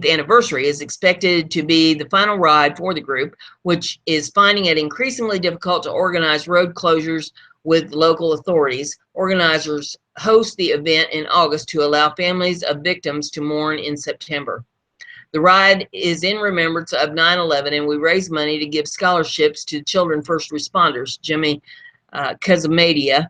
A: anniversary is expected to be the final ride for the group, which is finding it increasingly difficult to organize road closures with local authorities. Organizers host the event in August to allow families of victims to mourn in September. The ride is in remembrance of 9/11, and we raise money to give scholarships to children first responders. Jimmy Kazamadia,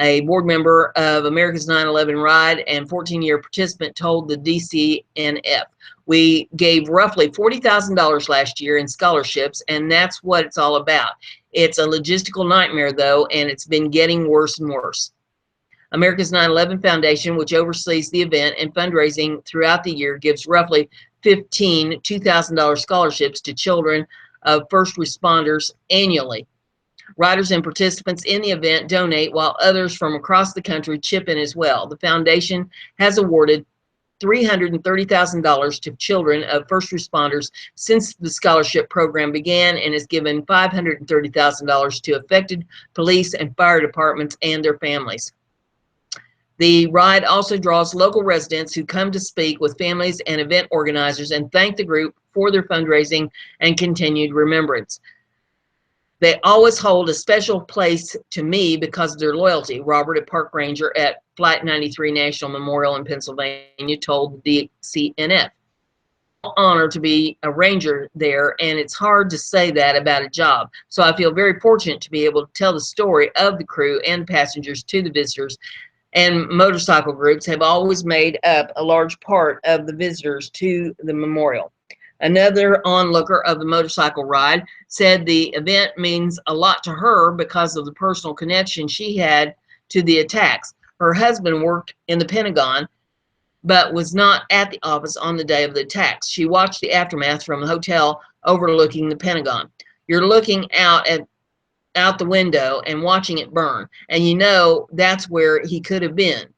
A: a board member of America's 9/11 Ride and 14-year participant, told the DCNF, "We gave roughly $40,000 last year in scholarships, and that's what it's all about. It's a logistical nightmare, though, and it's been getting worse and worse." America's 9/11 Foundation, which oversees the event and fundraising throughout the year, gives roughly 15 $2,000 scholarships to children of first responders annually. Riders and participants in the event donate, while others from across the country chip in as well. The foundation has awarded $330,000 to children of first responders since the scholarship program began, and has given $530,000 to affected police and fire departments and their families. The ride also draws local residents who come to speak with families and event organizers and thank the group for their fundraising and continued remembrance. "They always hold a special place to me because of their loyalty," Robert, a park ranger at Flight 93 National Memorial in Pennsylvania, told the DCNF. "Honor to be a ranger there, and it's hard to say that about a job. So I feel very fortunate to be able to tell the story of the crew and passengers to the visitors, and motorcycle groups have always made up a large part of the visitors to the memorial." Another onlooker of the motorcycle ride said the event means a lot to her because of the personal connection she had to the attacks. Her husband worked in the Pentagon, but was not at the office on the day of the attacks. She watched the aftermath from the hotel overlooking the Pentagon. You're looking out the window and watching it burn, and you know that's where he could have been.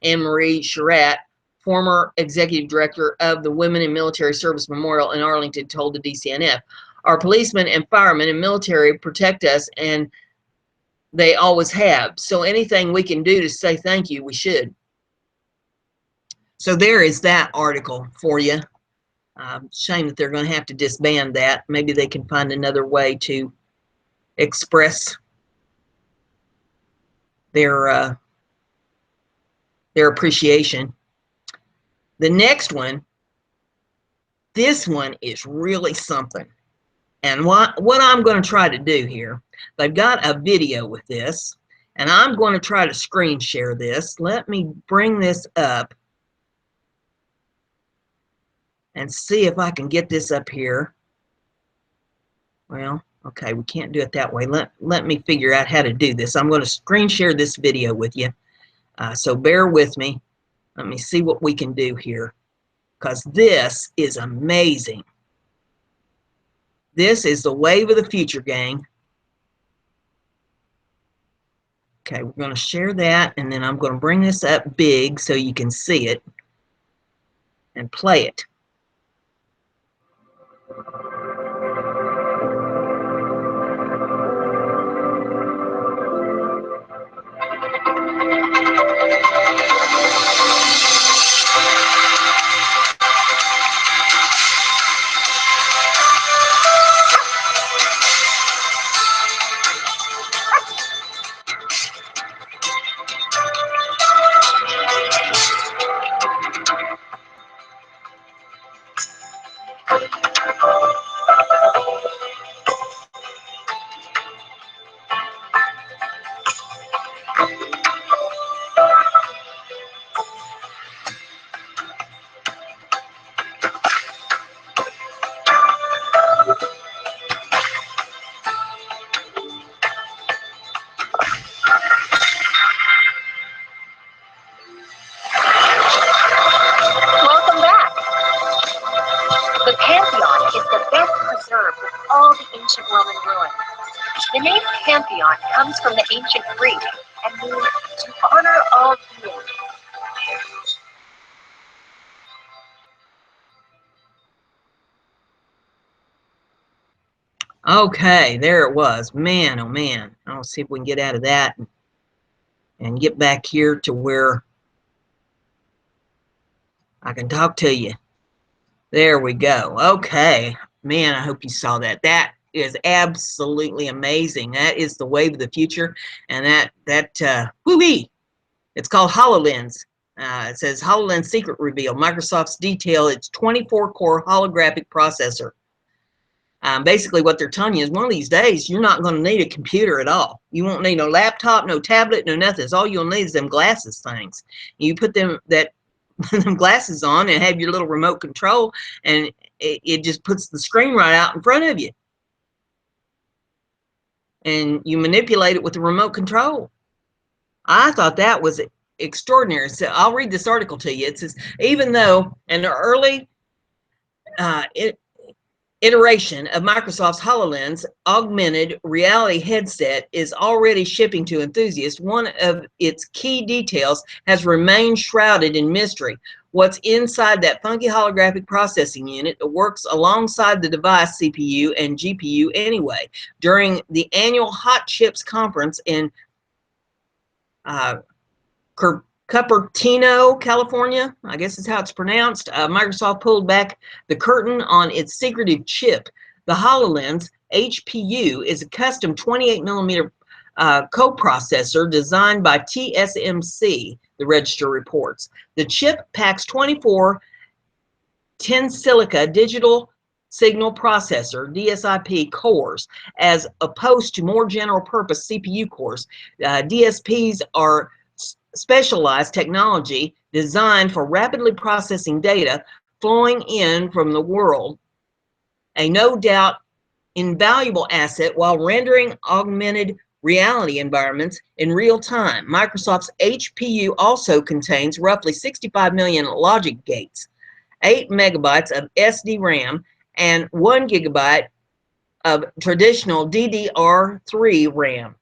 A: Anne-Marie Charette, former executive director of the Women in Military Service Memorial in Arlington, told the DCNF, "Our policemen and firemen and military protect us, and they always have. So anything we can do to say thank you, we should." So there is that article for you. Shame that they're going to have to disband that. Maybe they can find another way to express their appreciation. The next one, this one is really something. And what I'm going to try to do here, they've got a video with this, and I'm going to try to screen share this. Let me bring this up and see if I can get this up here. Well, okay, we can't do it that way. Let me figure out how to do this. I'm going to screen share this video with you. So bear with me. Let me see what we can do here, because this is amazing. This is the wave of the future, gang. Okay, we're going to share that, and then I'm going to bring this up big so you can see it and play it.
B: ancient Roman ruin. The name Pantheon comes from the ancient Greek and means to honor all beings.
A: Okay, there it was. Man, oh man. I'll see if we can get out of that and get back here to where I can talk to you. There we go. Okay. Man, I hope you saw that. That is absolutely amazing. That is the wave of the future. And woo-wee, it's called HoloLens. It says HoloLens secret reveal. Microsoft's detail its 24-core holographic processor. Basically, what they're telling you is one of these days, you're not going to need a computer at all. You won't need no laptop, no tablet, no nothing. All you'll need is them glasses things. You put them glasses on and have your little remote control, and it just puts the screen right out in front of you. And you manipulate it with the remote control. I thought that was extraordinary. So I'll read this article to you. It says, even though an early iteration of Microsoft's HoloLens augmented reality headset is already shipping to enthusiasts, one of its key details has remained shrouded in mystery. What's inside that funky holographic processing unit that works alongside the device CPU and GPU anyway? During the annual Hot Chips conference in Cupertino, California, I guess is how it's pronounced, Microsoft pulled back the curtain on its secretive chip. The HoloLens HPU is a custom 28mm coprocessor designed by TSMC, the Register reports. The chip packs 24 Tensilica digital signal processor, DSIP cores, as opposed to more general purpose CPU cores. DSPs are specialized technology designed for rapidly processing data flowing in from the world, a no doubt invaluable asset while rendering augmented reality environments in real time. Microsoft's HPU also contains roughly 65 million logic gates, 8 megabytes of SD RAM, and 1 gigabyte of traditional DDR3 RAM.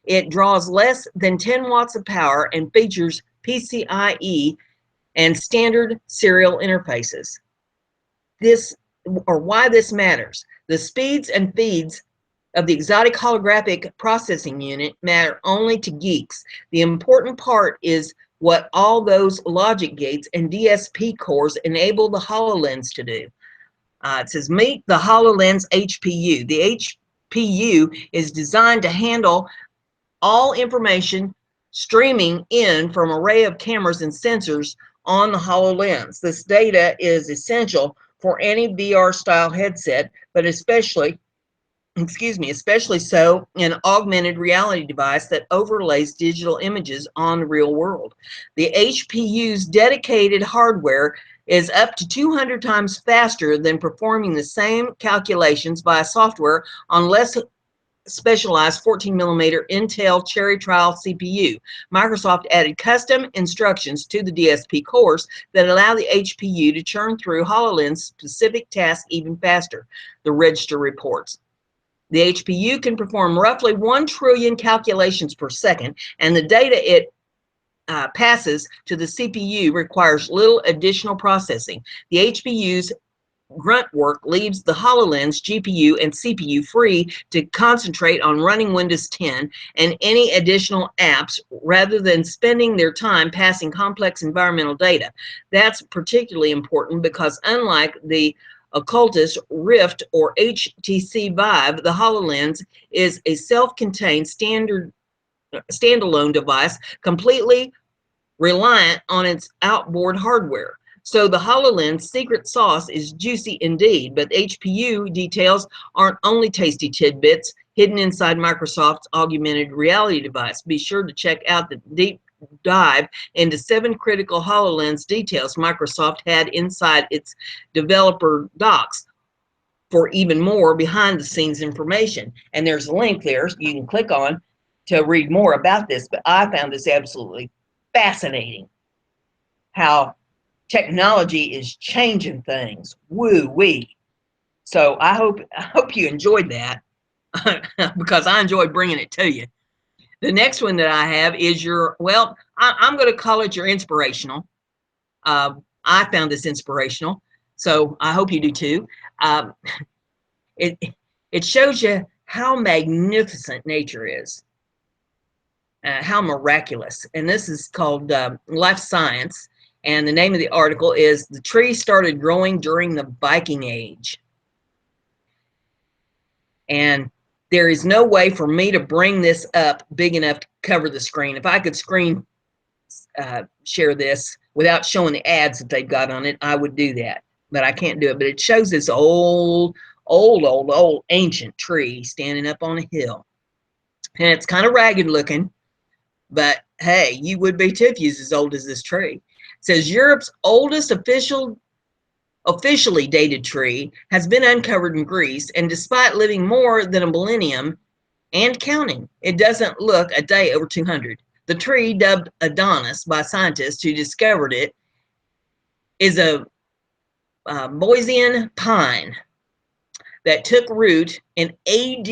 A: It draws less than 10 watts of power and features PCIe and standard serial interfaces. Why this matters. The speeds and feeds of the exotic holographic processing unit matter only to geeks. The important part is what all those logic gates and DSP cores enable the HoloLens to do. It says, meet the HoloLens HPU. The HPU is designed to handle all information streaming in from an array of cameras and sensors on the HoloLens. This data is essential for any VR-style headset, but especially so in an augmented reality device that overlays digital images on the real world. The HPU's dedicated hardware is up to 200 times faster than performing the same calculations via software on less specialized 14mm Intel Cherry Trial CPU. Microsoft added custom instructions to the DSP cores that allow the HPU to churn through HoloLens specific tasks even faster, the Register reports. The HPU can perform roughly 1 trillion calculations per second, and the data it passes to the CPU requires little additional processing. The HPU's grunt work leaves the HoloLens GPU and CPU free to concentrate on running Windows 10 and any additional apps rather than spending their time passing complex environmental data. That's particularly important because unlike the Oculus Rift or HTC Vive, the HoloLens is a self-contained standalone device completely reliant on its outboard hardware. So the HoloLens secret sauce is juicy indeed, but HPU details aren't only tasty tidbits hidden inside Microsoft's augmented reality device. Be sure to check out the deep dive into 7 critical HoloLens details Microsoft had inside its developer docs for even more behind-the-scenes information. And there's a link there you can click on to read more about this, but I found this absolutely fascinating, how technology is changing things. Woo-wee. So I hope you enjoyed that. because I enjoy bringing it to you. The next one that I have is your, well, I'm going to call it your inspirational. I found this inspirational, so I hope you do too. Um, it it shows you how magnificent nature is, how miraculous. And this is called Life Science. And the name of the article is "The Tree Started Growing During the Viking Age." And there is no way for me to bring this up big enough to cover the screen. If I could screen share this without showing the ads that they've got on it, I would do that. But I can't do it. But it shows this old ancient tree standing up on a hill. And it's kind of ragged looking, but hey, you would be too if you was as old as this tree. It says Europe's oldest officially dated tree has been uncovered in Greece, and despite living more than a millennium and counting, it doesn't look a day over 200. The tree, dubbed Adonis by scientists who discovered it, is a Boisian pine that took root in AD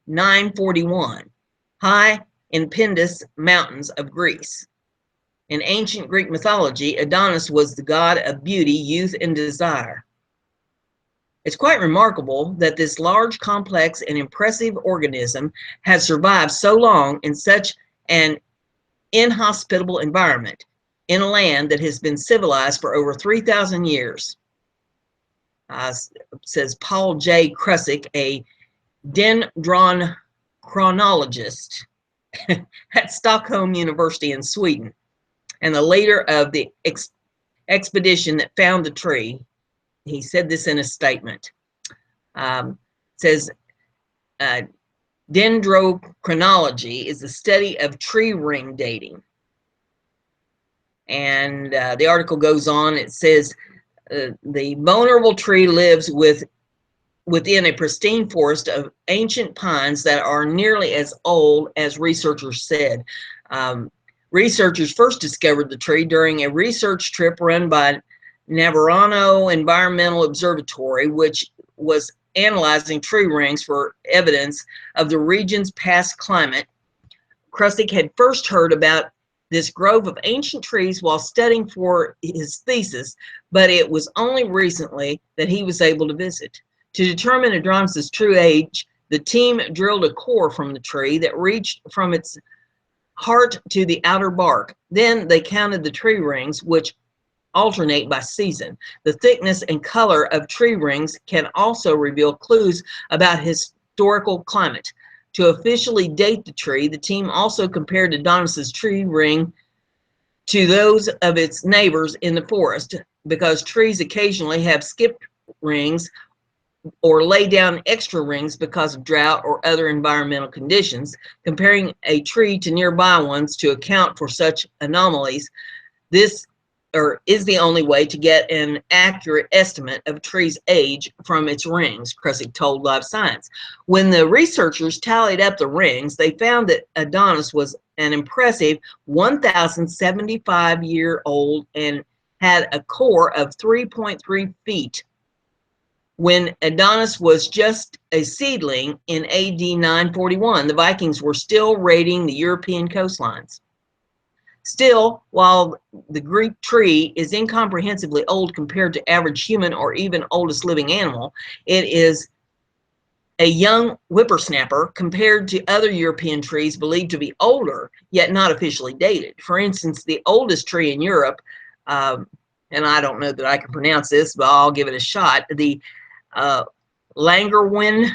A: 941, high in Pindus Mountains of Greece. In ancient Greek mythology, Adonis was the god of beauty, youth, and desire. It's quite remarkable that this large, complex, and impressive organism has survived so long in such an inhospitable environment in a land that has been civilized for over 3,000 years. Says Paul J. Krusick, a dendrochronologist at Stockholm University in Sweden, and the leader of the expedition that found the tree. He said this in a statement. Says dendrochronology is the study of tree ring dating. And the article goes on. It says the vulnerable tree lives within a pristine forest of ancient pines that are nearly as old as researchers said. Researchers first discovered the tree during a research trip run by Navarano Environmental Observatory, which was analyzing tree rings for evidence of the region's past climate. Krusick had first heard about this grove of ancient trees while studying for his thesis, but it was only recently that he was able to visit. To determine Adonis's true age, the team drilled a core from the tree that reached from its heart to the outer bark. Then they counted the tree rings, which alternate by season. The thickness and color of tree rings can also reveal clues about historical climate. To officially date the tree, the team also compared Adonis's tree ring to those of its neighbors in the forest, because trees occasionally have skipped rings or lay down extra rings because of drought or other environmental conditions. Comparing a tree to nearby ones to account for such anomalies, this is the only way to get an accurate estimate of a tree's age from its rings, Krusick told Live Science. When the researchers tallied up the rings, they found that Adonis was an impressive 1,075-year-old and had a core of 3.3 feet. When Adonis was just a seedling in AD 941, the Vikings were still raiding the European coastlines. Still, while the Greek tree is incomprehensibly old compared to average human or even oldest living animal, it is a young whippersnapper compared to other European trees believed to be older, yet not officially dated. For instance, the oldest tree in Europe, and I don't know that I can pronounce this, but I'll give it a shot, the Langerwyn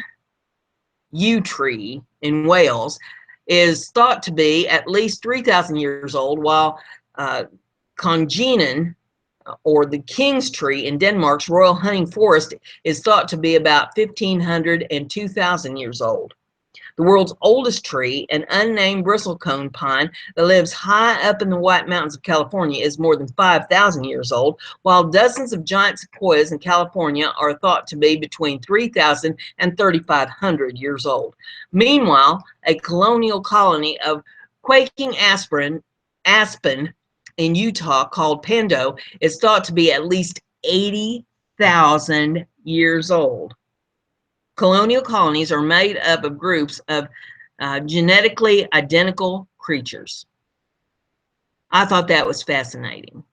A: yew tree in Wales is thought to be at least 3,000 years old, while Kongeinen, or the king's tree in Denmark's Royal Hunting Forest, is thought to be about 1,500 and 2,000 years old. The world's oldest tree, an unnamed bristlecone pine that lives high up in the White Mountains of California, is more than 5,000 years old, while dozens of giant sequoias in California are thought to be between 3,000 and 3,500 years old. Meanwhile, a colonial colony of quaking aspen in Utah called Pando is thought to be at least 80,000 years old. colonial colonies are made up of groups of genetically identical creatures. I thought that was fascinating.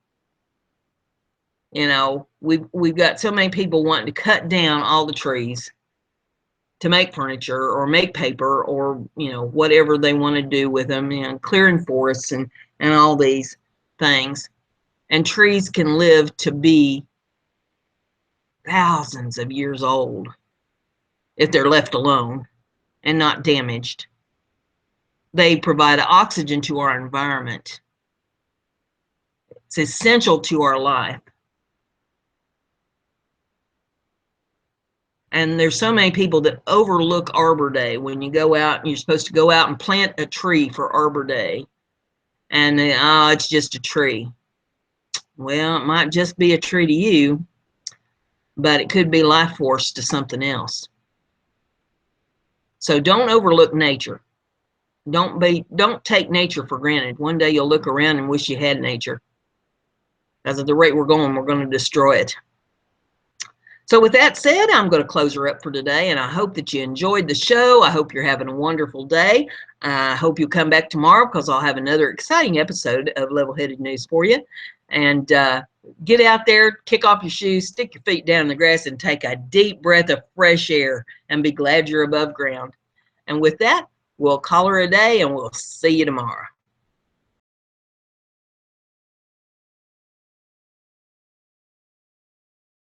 A: You know, we've got so many people wanting to cut down all the trees to make furniture or make paper or, you know, whatever they want to do with them, you know, clearing forests and all these things. And trees can live to be thousands of years old if they're left alone and not damaged. They provide oxygen to our environment. It's essential to our life. And there's so many people that overlook Arbor Day when you go out and you're supposed to go out and plant a tree for Arbor Day. And oh, it's just a tree. Well, it might just be a tree to you, but it could be life force to something else. So don't overlook nature. Don't take nature for granted. One day you'll look around and wish you had nature. As at the rate we're going to destroy it. So with that said, I'm going to close her up for today, and I hope that you enjoyed the show. I hope you're having a wonderful day. I hope you'll come back tomorrow because I'll have another exciting episode of Level-Headed News for you. And get out there, kick off your shoes, stick your feet down in the grass, and take a deep breath of fresh air and be glad you're above ground. And with that, we'll call her a day, and we'll see you tomorrow.